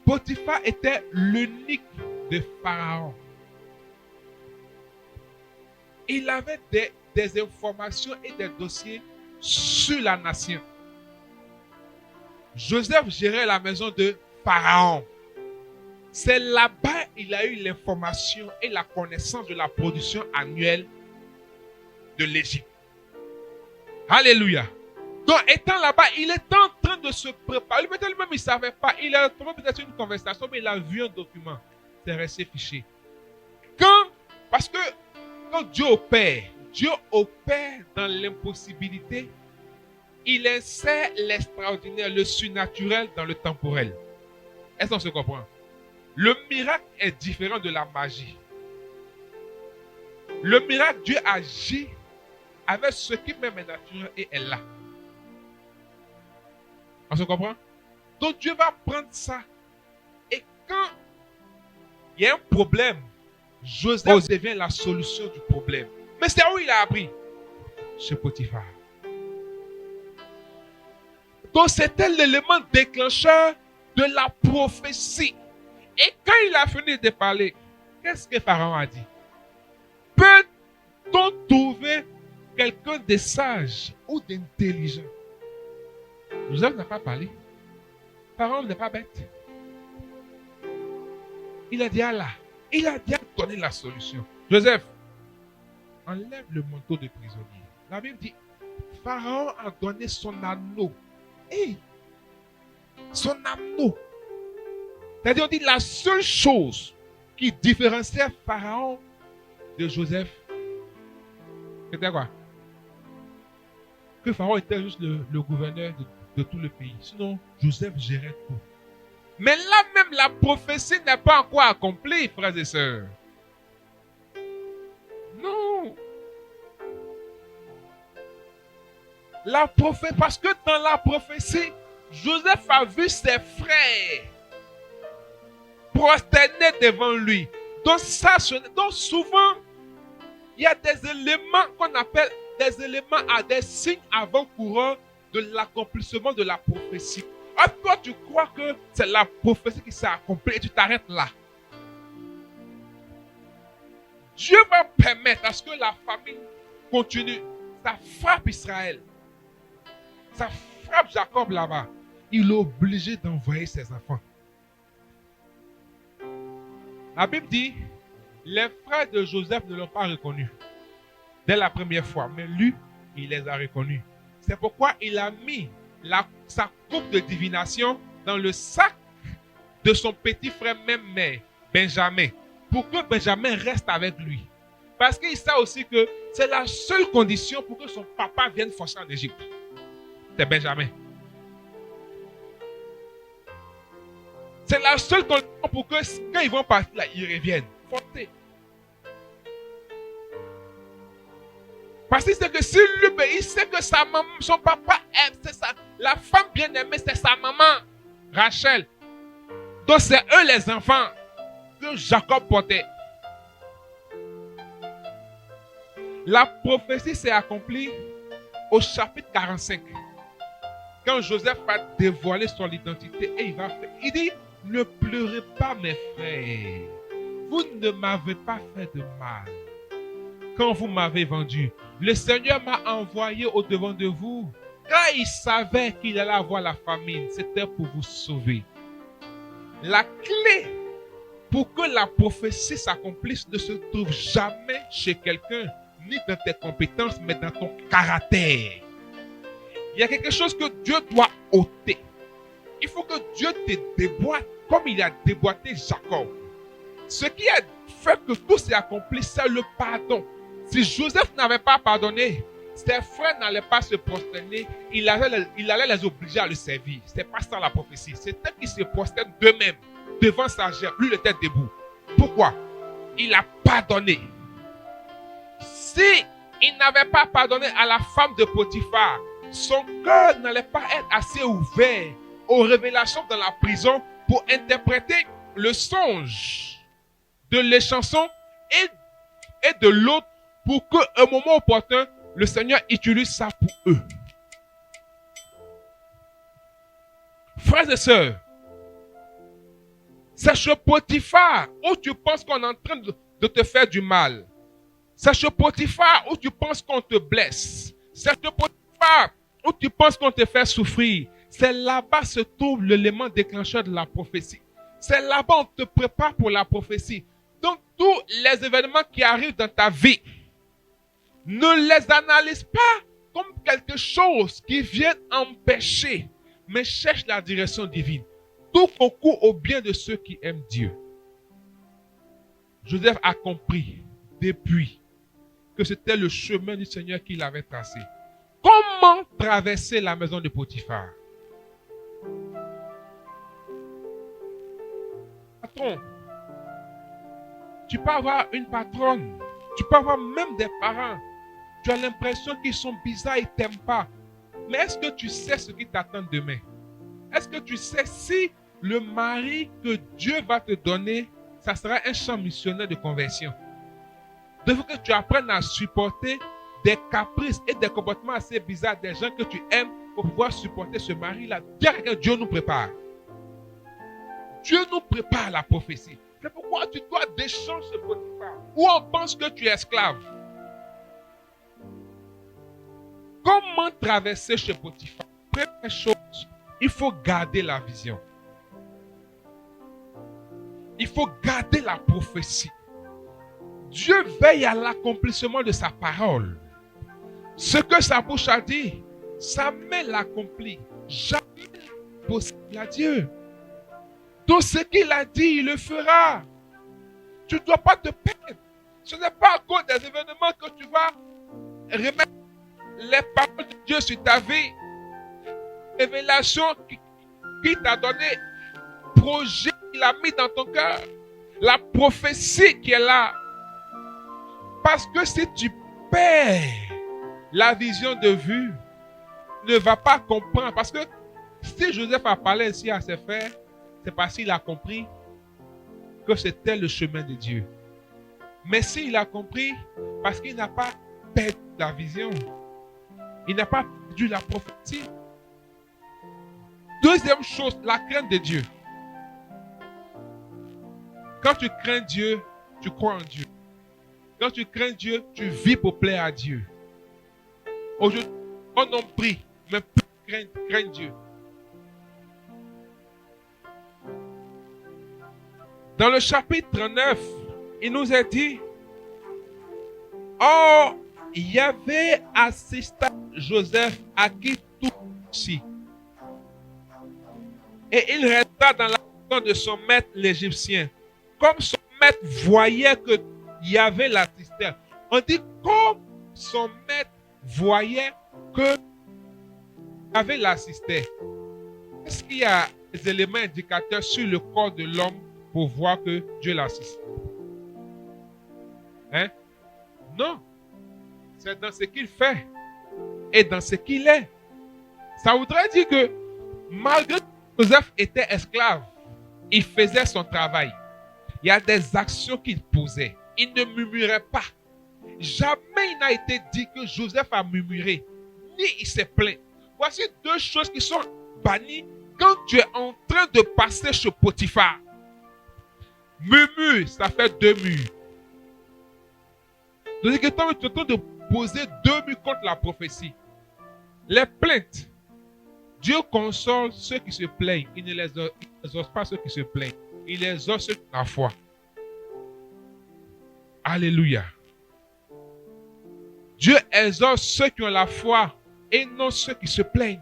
Potiphar était l'unique de Pharaon. Il avait des informations et des dossiers sur la nation. Joseph gérait la maison de Pharaon. C'est là-bas qu'il a eu l'information et la connaissance de la production annuelle de l'Égypte. Alléluia. Donc, étant là-bas, il est en train de se préparer. Lui-même, il ne savait pas. Il a trouvé peut-être une conversation, mais il a vu un document. C'est resté fiché. Parce que quand Dieu opère dans l'impossibilité. Il insère l'extraordinaire, le surnaturel dans le temporel. Est-ce qu'on se comprend? Le miracle est différent de la magie. Le miracle, Dieu agit avec ce qui même est naturel et est là. On se comprend? Donc Dieu va prendre ça. Et quand il y a un problème, Joseph devient la solution du problème. Mais c'est où il a appris? Chez Potiphar. Donc c'était l'élément déclencheur de la prophétie. Et quand il a fini de parler, qu'est-ce que Pharaon a dit? Peut-on trouver quelqu'un de sage ou d'intelligent? Joseph n'a pas parlé. Pharaon n'est pas bête. Il a dit Allah. Il a déjà donné la solution. Joseph, enlève le manteau de prisonnier. La Bible dit, Pharaon a donné son anneau. Hey, son anneau. C'est-à-dire, on dit la seule chose qui différenciait Pharaon de Joseph, c'était quoi? Que Pharaon était juste le gouverneur de tout le pays. Sinon, Joseph gérait tout. Mais là même, la prophétie n'est pas encore accomplie, frères et sœurs. Non. La prophétie, parce que dans la prophétie, Joseph a vu ses frères prosternés devant lui. Donc souvent, il y a des éléments qu'on appelle des éléments à des signes avant-coureurs de l'accomplissement de la prophétie. Ah, toi, tu crois que c'est la prophétie qui s'est accomplie et tu t'arrêtes là. Dieu va permettre à ce que la famine continue. Ça frappe Israël. Ça frappe Jacob là-bas. Il est obligé d'envoyer ses enfants. La Bible dit, les frères de Joseph ne l'ont pas reconnu dès la première fois, mais lui, il les a reconnus. C'est pourquoi il a mis sa coupe de divination dans le sac de son petit frère même mère, Benjamin, pour que Benjamin reste avec lui. Parce qu'il sait aussi que c'est la seule condition pour que son papa vienne forcer en Égypte. C'est Benjamin. C'est la seule condition pour que quand ils vont partir là, ils reviennent. Forcé. Parce qu'il sait que si lui, il sait que sa maman, son papa aime, c'est ça. La femme bien aimée, c'est sa maman, Rachel. Donc c'est eux les enfants que Jacob portait. La prophétie s'est accomplie au chapitre 45. Quand Joseph a dévoilé son identité et il va faire, il dit, ne pleurez pas mes frères, vous ne m'avez pas fait de mal. Quand vous m'avez vendu, le Seigneur m'a envoyé au-devant de vous. Car il savait qu'il allait avoir la famine, c'était pour vous sauver. La clé pour que la prophétie s'accomplisse ne se trouve jamais chez quelqu'un, ni dans tes compétences, mais dans ton caractère. Il y a quelque chose que Dieu doit ôter. Il faut que Dieu te déboîte comme il a déboîté Jacob. Ce qui a fait que tout s'est accompli, c'est le pardon. Si Joseph n'avait pas pardonné, ses frères n'allaient pas se prosterner, il allait les obliger à le servir. Ce n'est pas ça la prophétie. C'était qu'ils se prosternent d'eux-mêmes devant sa gerbe. Lui, il était debout. Pourquoi? Il a pardonné. Si il n'avait pas pardonné à la femme de Potiphar, son cœur n'allait pas être assez ouvert aux révélations dans la prison pour interpréter le songe de l'échanson et de l'autre pour qu'à un moment opportun, le Seigneur utilise ça pour eux. Frères et sœurs, C'est chez Potiphar où tu penses qu'on est en train de te faire du mal. C'est chez Potiphar où tu penses qu'on te blesse. C'est chez Potiphar où tu penses qu'on te fait souffrir. C'est là-bas se trouve l'élément déclencheur de la prophétie. C'est là-bas on te prépare pour la prophétie. Donc tous les événements qui arrivent dans ta vie, ne les analyse pas comme quelque chose qui vient empêcher, mais cherche la direction divine. Tout concourt au bien de ceux qui aiment Dieu. Joseph a compris depuis que c'était le chemin du Seigneur qu'il avait tracé. Comment traverser la maison de Potiphar? Patron, tu peux avoir une patronne, tu peux avoir même des parents. Tu as l'impression qu'ils sont bizarres, ils ne t'aiment pas. Mais est-ce que tu sais ce qui t'attend demain? Est-ce que tu sais si le mari que Dieu va te donner, ça sera un champ missionnaire de conversion? Il faut que tu apprennes à supporter des caprices et des comportements assez bizarres des gens que tu aimes pour pouvoir supporter ce mari-là. Dieu nous prépare. Dieu nous prépare à la prophétie. C'est pourquoi tu dois déchanger ce Potiphar. Où on pense que tu es esclave. Comment traverser chez Potiphar? Première chose, il faut garder la vision. Il faut garder la prophétie. Dieu veille à l'accomplissement de sa parole. Ce que sa bouche a dit, sa main l'accomplit. Jamais possible à Dieu. Tout ce qu'il a dit, il le fera. Tu ne dois pas te perdre. Ce n'est pas à cause des événements que tu vas remettre les paroles de Dieu sur ta vie. Révélation qu'il t'a donné, projet qu'il a mis dans ton cœur, la prophétie qui est là. Parce que si tu perds la vision de vue, ne va pas comprendre. Parce que si Joseph a parlé ainsi à ses frères, c'est parce qu'il a compris que c'était le chemin de Dieu. Mais s'il a compris, parce qu'il n'a pas perdu la vision, il n'a pas perdu la prophétie. Deuxième chose, la crainte de Dieu. Quand tu crains Dieu, tu crois en Dieu. Quand tu crains Dieu, tu vis pour plaire à Dieu. Aujourd'hui, on en prie, mais plus crains Dieu. Dans le chapitre 39, il nous est dit, or, il y avait assisté Joseph à qui tout aussi. Et il resta dans la maison de son maître l'Égyptien. Comme son maître voyait que Yahvé l'assistait. On dit comme son maître voyait que Yahvé l'assistait. Est-ce qu'il y a des éléments indicateurs sur le corps de l'homme pour voir que Dieu l'assiste? Hein? Non. C'est dans ce qu'il fait et dans ce qu'il est. Ça voudrait dire que malgré que Joseph était esclave, il faisait son travail. Il y a des actions qu'il posait. Il ne murmurait pas. Jamais il n'a été dit que Joseph a murmuré, ni il s'est plaint. Voici deux choses qui sont bannies quand tu es en train de passer chez Potiphar. Murmure, ça fait deux murs. Donc, tu es en train de poser deux murs contre la prophétie. Les plaintes. Dieu console ceux qui se plaignent. Il ne les exauce pas ceux qui se plaignent. Il exauce ceux qui ont la foi. Alléluia. Dieu exauce ceux qui ont la foi et non ceux qui se plaignent.